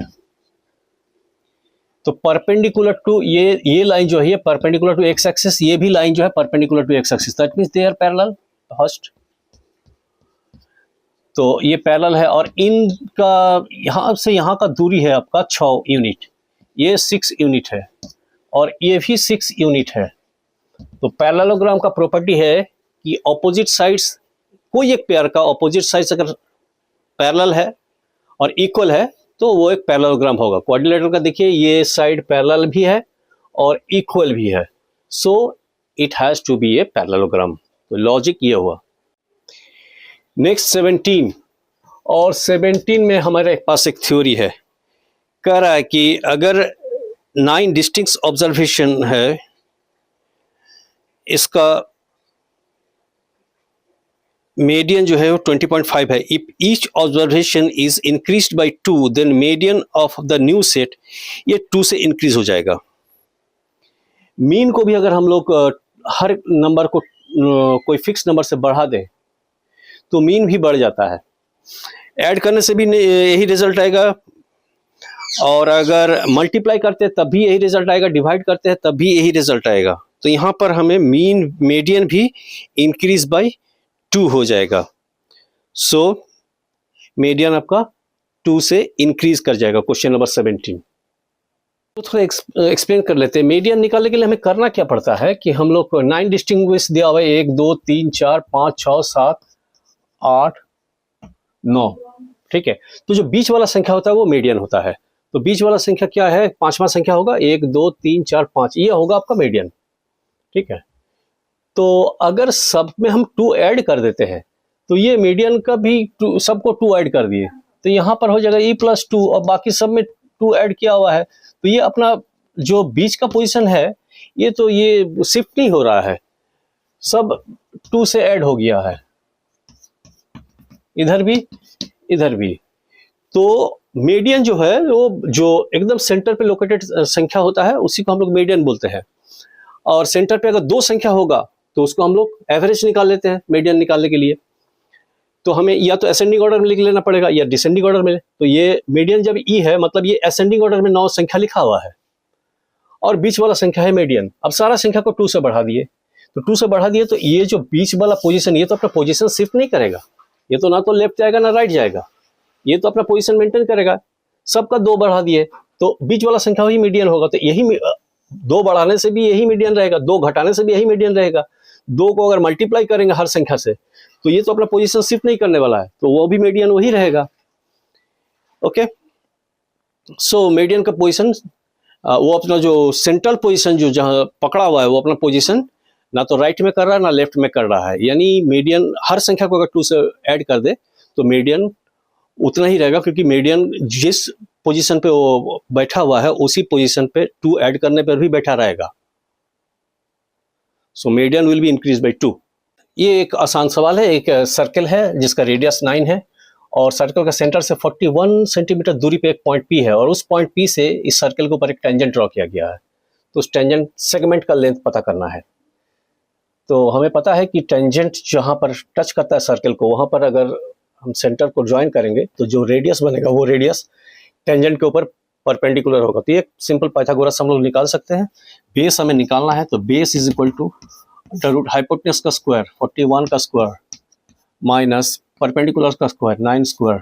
A: तो परपेंडिकुलर टू ये लाइन जो है ये परपेंडिकुलर टू एक्स एक्सिस, ये भी लाइन जो है perpendicular to X axis, that means they are parallel first. तो ये पैरेलल है, और इनका यहाँ से यहाँ का दूरी है आपका 6 यूनिट, ये 6 यूनिट है और ये भी 6 यूनिट है। तो पैरेललोग्राम का प्रॉपर्टी है कि ऑपोजिट साइड्स, कोई एक पेयर का ऑपोजिट साइड्स अगर पैरेलल है और इक्वल है तो वो एक पैरेललोग्राम होगा। क्वाड्रिलेटरल का देखिए ये साइड पैरेलल भी है और इक्वल भी है, so it has to be a parallelogram. तो लॉजिक ये हुआ। नेक्स्ट 17, और 17 में हमारे पास एक थ्योरी है, कह रहा है कि अगर 9 डिस्टिंक्ट ऑब्जर्वेशन है, इसका मीडियन जो है वो 20.5 है। If each observation is increased by 2 then median of the new set ये 2 से इंक्रीज हो जाएगा। मीन को भी अगर हम लोग हर नंबर को कोई फिक्स नंबर से बढ़ा दें तो मीन भी बढ़ जाता है। ऐड करने से भी यही रिजल्ट आएगा, और अगर मल्टीप्लाई करते हैं तब भी यही रिजल्ट आएगा, डिवाइड करते हैं तब भी यही रिजल्ट आएगा। तो यहाँ पर हमें मीडियन भी इंक्रीज बाय 2 हो जाएगा। सो मीडियन आपका 2 से इंक्रीज कर जाएगा। क्वेश्चन नंबर 17 तो थोड़ा एक्सप्लेन कर लेते हैं। मीडियन निकालने के लिए हमें करना क्या पड़ता है कि हम लोग को 9 डिस्टिंग्विश दिया हुआ है, 1 2 3 4 5 6 7 8 9, ठीक है। तो जो बीच वाला संख्या होता है वो मीडियन होता है। तो बीच वाला संख्या क्या है, पांचवा संख्या होगा, 1 2 3 4 5, ये होगा आपका मीडियन, ठीक है। तो अगर सब में हम 2 ऐड कर देते हैं तो ये मीडियन का भी सबको 2 ऐड कर दिए, तो यहाँ पर हो जाएगा e+2, और बाकी सब में 2 ऐड किया हुआ है। तो ये अपना जो बीच का पोजीशन है ये तो ये शिफ्ट नहीं हो रहा है, सब 2 से ऐड हो गया है, इधर भी इधर भी। तो मीडियन जो है वो जो एकदम सेंटर पे लोकेटेड संख्या होता है उसी को हम लोग मीडियन बोलते हैं। और सेंटर पे अगर 2 संख्या होगा तो उसको हम लोग एवरेज निकाल लेते हैं मीडियन निकालने के लिए। तो हमें या तो असेंडिंग ऑर्डर में लिख लेना पड़ेगा या डिसेंडिंग ऑर्डर में। तो ये मीडियन जब ई है मतलब ये असेंडिंग ऑर्डर में 9 संख्या लिखा हुआ है और बीच वाला संख्या है मीडियन। अब सारा संख्या को 2 से बढ़ा दिए, तो 2 से बढ़ा दिए तो ये जो बीच वाला पोजीशन ये तो अपना पोजीशन शिफ्ट नहीं करेगा, ये तो ना तो लेफ्ट जाएगा ना राइट जाएगा, ये तो अपना पोजीशन मेंटेन करेगा। सबका 2 बढ़ा दिए तो बीच वाला संख्या वही मीडियन होगा। तो यही 2 बढ़ाने से भी यही मीडियन रहेगा, 2 घटाने से भी यही मीडियन रहेगा। 2 को अगर मल्टीप्लाई करेंगे हर संख्या से तो ये तो अपना पोजीशन शिफ्ट नहीं करने वाला है, तो वो भी मीडियन वही रहेगा। ओके, सो मीडियन का पोजीशन वो अपना जो सेंट्रल पोजीशन जो जहां पकड़ा हुआ है वो अपना पोजीशन ना तो राइट में कर रहा है ना लेफ्ट में कर रहा है। यानी मीडियन हर संख्या को अगर 2 से ऐड कर दे तो मीडियन उतना ही रहेगा, क्योंकि मीडियन जिस पोजीशन पे वो बैठा हुआ है उसी पोजीशन पे 2 ऐड करने पर भी बैठा रहेगा। So median will be increase by 2। ये एक आसान सवाल है। एक सर्कल है जिसका रेडियस 9 है और सर्कल का सेंटर से 41 सेंटीमीटर दूरी पे एक पॉइंट P है और उस पॉइंट P से इस सर्कल के ऊपर एक टेंजेंट ड्रॉ किया गया है। तो उस टेंजेंट सेगमेंट का लेंथ पता करना है। तो हमें पता है कि टेंजेंट जहाँ पर टच करता है सर्कल को वहाँ पर अगर हम सेंटर को ज्वाइन करेंगे तो जो रेडियस बनेगा वो रेडियस टेंजेंट के ऊपर परपेंडिकुलर होगा। तो ये सिंपल पाइथागोरस हम लोग निकाल सकते हैं। बेस हमें निकालना है तो base is equal to hypotenuse का स्क्वायर 41 का स्क्वायर माइनस परपेंडिकुलर का स्क्वायर 9 स्क्वायर।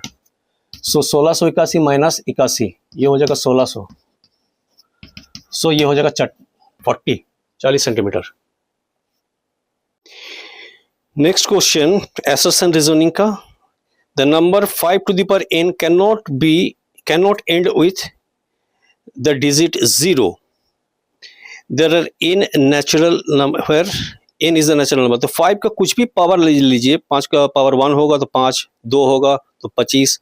A: सो 1681 माइनस 81 ये हो जाएगा 1600। सो ये हो जाएगा 40 centimetre. Next question assertion reasoning का। The number 5 to the power n cannot end with the digit 0. There are n natural number where n is the natural number. तो 5 का कुछ भी पावर ले लीजिए, 5 का पावर 1 होगा तो 5, 2 होगा तो 25,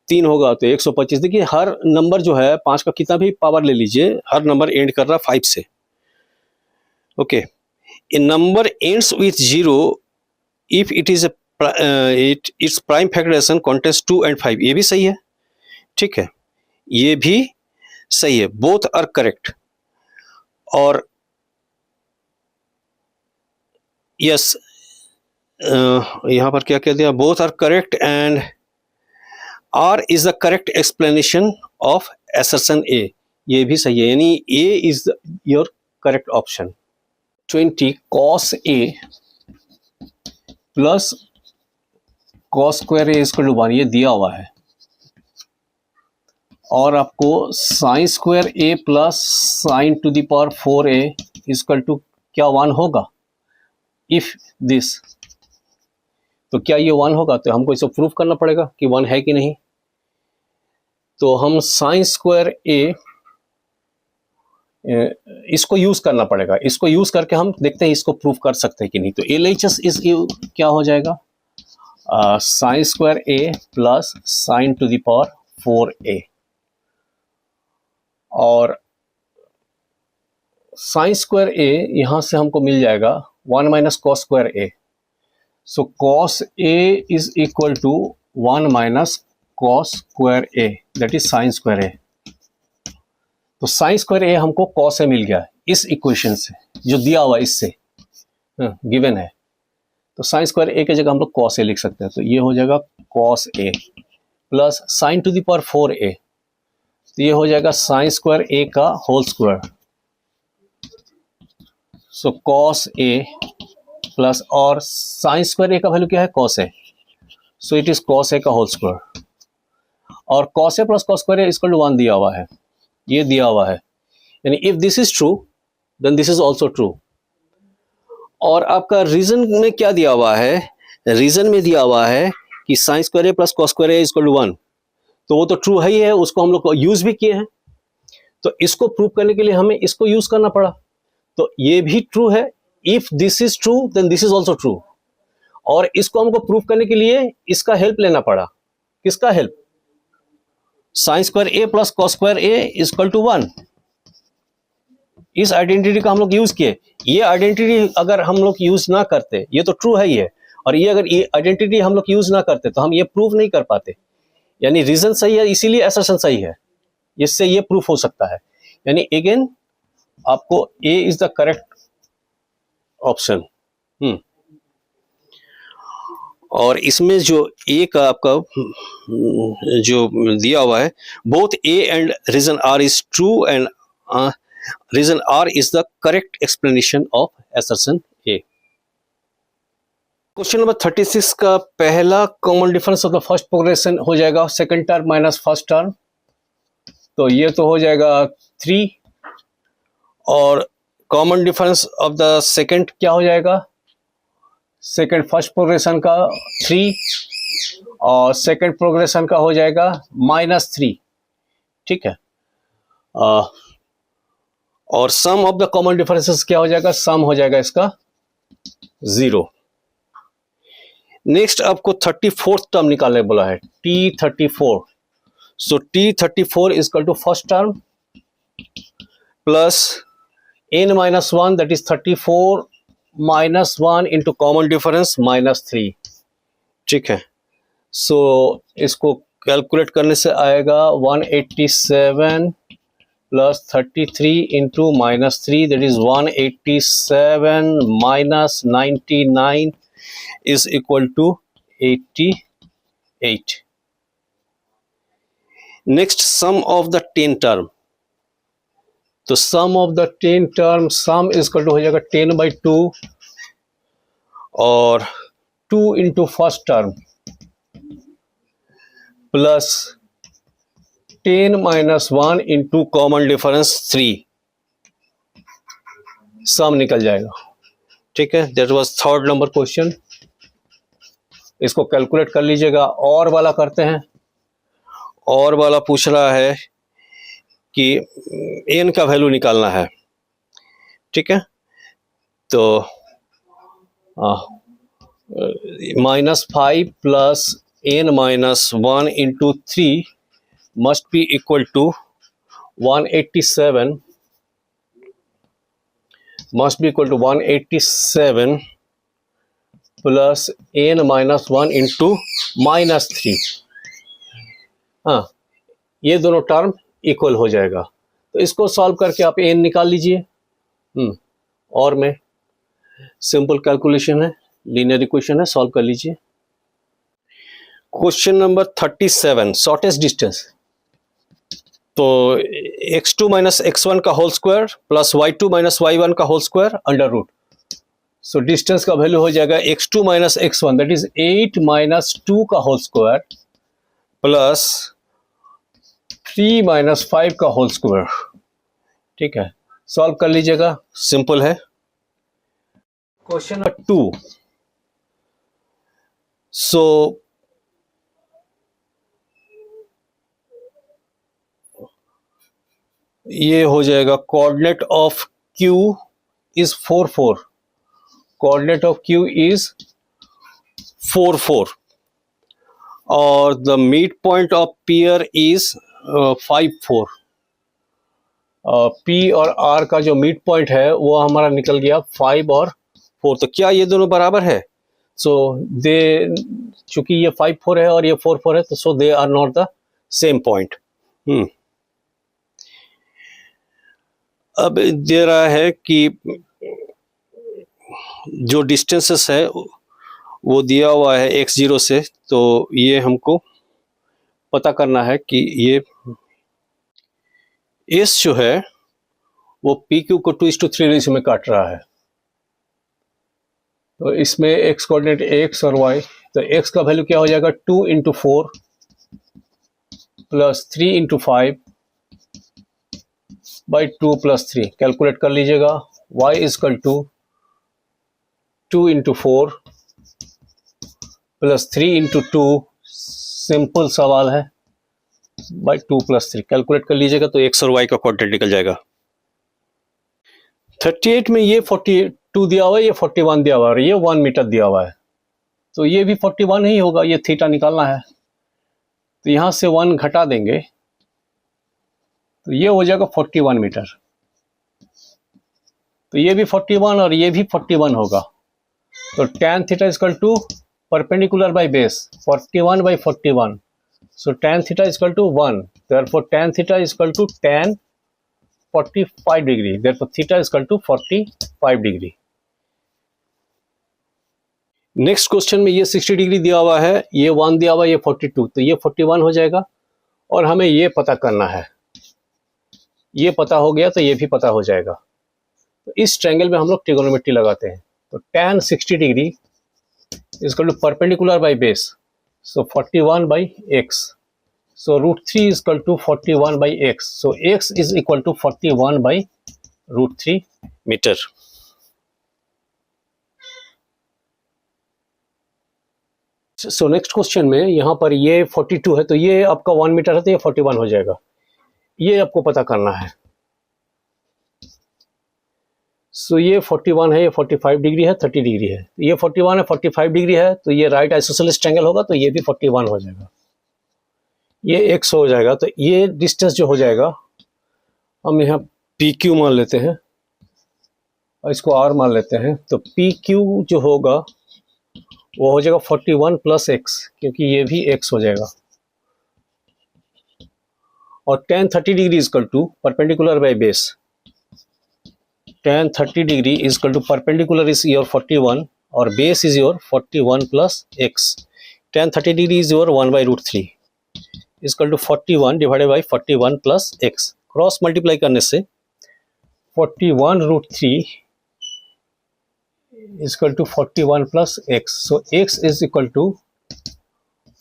A: 3 होगा तो 125। देखिए हर नंबर जो है 5 का कितना भी पावर ले लीजिए हर नंबर एंड कर रहा है 5 से। Okay, a number ends with 0 if it is its prime factorisation contains 2 and 5। ये भी सही है, ठीक है, ये भी सही है, बोथ आर करेक्ट। और यस यहां पर क्या कह दिया, both are correct and R is the correct explanation of assertion A. ये भी सही है, यानी A is your correct option. 20 cos a plus cos square A equal to 1 ये दिया हुआ है, और आपको sine square A plus sine to the power 4a equal to क्या 1 होगा। इफ दिस, तो क्या ये 1 होगा, तो हमको इसे प्रूफ करना पड़ेगा कि 1 है कि नहीं। तो हम साइन स्क्वायर ए इसको यूज करना पड़ेगा, इसको यूज करके हम देखते हैं इसको प्रूफ कर सकते हैं कि नहीं। तो LHS इस क्या हो जाएगा, sine square A plus sine to the power 4a, और साइन स्क्वायर ए यहां से हमको मिल जाएगा 1 minus cos square A. So cos A is equal to 1 minus cos square A, that is sine square A. तो साइन स्क्वायर ए हमको cos A मिल गया इस इक्वेशन से जो दिया हुआ इससे गिवन है। तो साइन स्क्वायर ए की जगह हम लोग कॉस ए लिख सकते हैं, तो ये हो जाएगा cos A plus sine to the power 4a, तो ये हो जाएगा साइन स्क्वायर ए का whole square. So cos A plus, और साइन स्क्वायर ए का वैल्यू क्या है, cos A, so it is cos A का होल स्क्वायर। और cos A plus cos square A equal to 1 दिया हुआ है, ये दिया हुआ है, यानी if this is true then this is also true. और आपका रीजन में क्या दिया हुआ है, रीजन में दिया हुआ है कि sine square A plus cos square A equal to 1, तो वो तो ट्रू है ही है, उसको हम लोग यूज भी किए हैं। तो इसको प्रूव करने के लिए हमें इसको यूज करना पड़ा, तो ये भी ट्रू है। If this is true then this is also true. और इसको हमको प्रूव करने के लिए इसका हेल्प लेना पड़ा। किसका help, sine square A plus cos square A equal to 1, इस आइडेंटिटी का हम लोग यूज किए। ये आइडेंटिटी अगर हम लोग यूज ना करते, ये तो ट्रू है ही है, और ये अगर ये आइडेंटिटी हम लोग यूज ना करते तो हम ये प्रूव नहीं कर पाते। यानी रीजन सही है, इसीलिए असर्शन सही है, इससे ये प्रूफ हो सकता है। यानी अगेन आपको ए इज द करेक्ट ऑप्शन। और इसमें जो ए का आपका जो दिया हुआ है, both A and reason R is true and reason R is the correct explanation of assertion A. Question number 36 का पहला common difference of the first progression हो जाएगा second term minus first term, तो ये तो हो जाएगा 3, और common difference of the second क्या हो जाएगा, सेकंड फर्स्ट प्रोग्रेशन का 3 और सेकंड प्रोग्रेशन का हो जाएगा -3, ठीक है। और सम ऑफ द कॉमन डिफरेंसेस क्या हो जाएगा, सम हो जाएगा इसका 0। नेक्स्ट आपको 34th टर्म निकालने बोला है, T34। So T34 is equal to first term plus n-1 that is 34 -1 into common difference -3, ठीक है। सो इसको कैलकुलेट करने से आएगा 187 plus 33 into -3 that is 187 minus 99 is equal to 88. Next, sum of the 10 term. तो sum of the 10 term, sum is equal to हो जाएगा 10/2 और 2 into first term plus 10 minus 1 into common difference 3, sum निकल जाएगा, ठीक है। That was third number question. इसको calculate कर लीजिएगा। और वाला करते हैं। और वाला पूछ रहा है कि n का वैल्यू निकालना है, ठीक है। तो -5 plus n-1 into 3 must be equal to 187, must be equal to 187 plus n-1 into -3। हाँ, ये दोनों टर्म इक्वल हो जाएगा। तो इसको सॉल्व करके आप n निकाल लीजिए। और में सिंपल कैलकुलेशन है, लीनियर इक्वेशन है, सॉल्व कर लीजिए। Question number 37, shortest distance. तो x2 माइनस x1 का whole square plus y2 minus y1 का whole square under root. So distance का वैल्यू हो जाएगा x2 minus x1 that is 8 minus 2 का होल स्क्वायर प्लस 3 माइनस 5 का होल स्क्वायर, ठीक है। सॉल्व कर लीजिएगा, सिंपल है। Question number 2। सो ये हो जाएगा coordinate of q is 4 4, coordinate of q is 4 4 और the mid point of pair is 5 4। p और r का जो मिड पॉइंट है वो हमारा निकल गया 5 और 4। तो क्या ये दोनों बराबर है? सो दे, चूंकि ये 5 4 है और ये 4 4 है, तो so they are not the same point. अब दे रहा है कि जो डिस्टेंसेस है वो दिया हुआ है x0 से, तो ये हमको पता करना है कि ये s जो है वो PQ को 2:3 रेशियो में काट रहा है। तो इसमें x कोऑर्डिनेट x और y, तो x का वैल्यू क्या हो जाएगा 2 × 4 प्लस 3 × 5 बाई 2 + 3, कैलकुलेट कर लीजिएगा। y is equal to 2 × 4 plus 3 × 2, simple सवाल है, बाई 2 + 3, कैलकुलेट कर लीजिएगा तो x और y का कोऑर्डिनेट निकल जाएगा। 38 में ये 42 दिया हुआ है, ये 41 दिया हुआ है और ये 1 मीटर दिया हुआ है, तो ये भी 41 ही होगा। ये थीटा निकालना है, तो यहाँ से 1 घटा देंगे तो ये हो जाएगा 41 मीटर। तो ये भी 41 और ये भी 41 होगा। तो tan theta is equal to perpendicular by base 41/41, so tan theta is equal to 1, therefore tan theta is equal to tan 45 degree, therefore theta is equal to 45 degree. Next question में ये 60 डिग्री दिया हुआ है, ये 1 दिया हुआ है, ये 42, तो ये 41 हो जाएगा। और हमें ये पता करना है, ये पता हो गया तो ये भी पता हो जाएगा। तो इस ट्रायंगल में हम लोग ट्रिगोनोमेट्री लगाते हैं। तो tan 60 degree is equal to perpendicular by base, so 41/x, so √3 is equal to 41/x, so x is equal to 41/√3 metre. So next question में यहाँ पर ये 42 है, तो ये आपका 1 मीटर है, तो ये 41 हो जाएगा। ये आपको पता करना है। सो ये 41 है, ये 45 डिग्री है, 30 डिग्री है, ये 41 है, 45 डिग्री है, तो ये राइट आइसोसेलेस ट्रायंगल होगा, तो ये भी 41 हो जाएगा। ये x हो जाएगा, तो ये डिस्टेंस जो हो जाएगा हम यहाँ PQ मान लेते हैं और इसको R मान लेते हैं। तो PQ जो होगा वो हो जाएगा 41 + x, क्योंकि ये भी x हो जाएगा। और tan 30 degree is equal to perpendicular by base, tan 30 degree is equal to perpendicular is your 41 और base is your 41 + x। tan 30 degree is your 1/√3 is equal to 41 divided by 41 + x। Cross multiply करने से 41√3 is equal to 41 + x, so x is equal to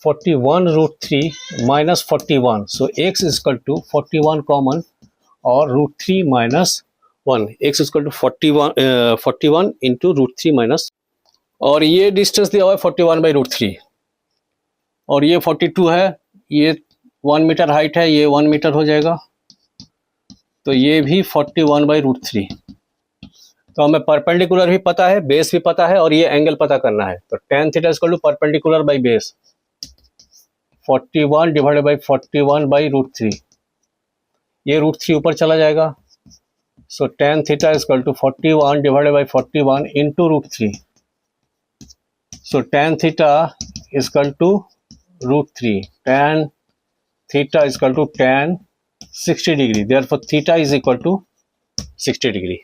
A: 41√3 minus 41, so x is equal to 41 common और √3 minus 1, x is equal to 41 into √3 minus, और ये distance दिया हुआ है 41/√3 और ये 42 है, ये 1 मीटर हाइट है, ये 1 मीटर हो जाएगा, तो ये भी 41/√3। तो हमें परपेंडिकुलर भी पता है, बेस भी पता है और ये एंगल पता करना है। तो tan theta equal to perpendicular by base 41 divided by 41/√3, ये √3 ऊपर चला जाएगा, so tan theta equal to 41 divided by 41 into √3, so tan theta equal to √3, tan theta equal to tan 60 degree, therefore theta is equal to 60 degree.